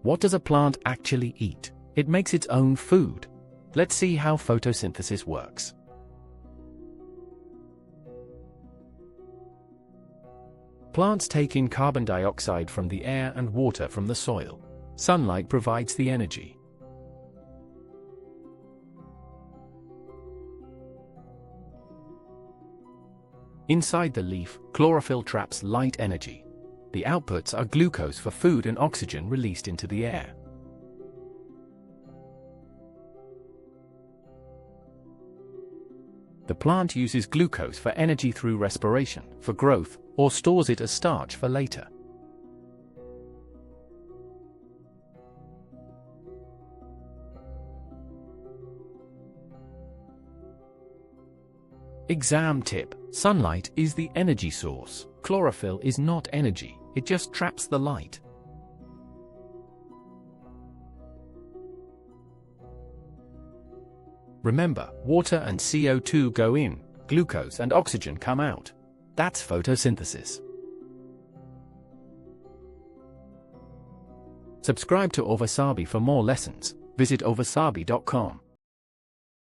What does a plant actually eat? It makes its own food. Let's see how photosynthesis works. Plants take in carbon dioxide from the air and water from the soil. Sunlight provides the energy. Inside the leaf, chlorophyll traps light energy. The outputs are glucose for food and oxygen released into the air. The plant uses glucose for energy through respiration, for growth, or stores it as starch for later. Exam tip: sunlight is the energy source. Chlorophyll is not energy, it just traps the light. Remember, water and CO2 go in, glucose and oxygen come out. That's photosynthesis. Subscribe to Ovasaabi for more lessons. Visit ovasaabi.com.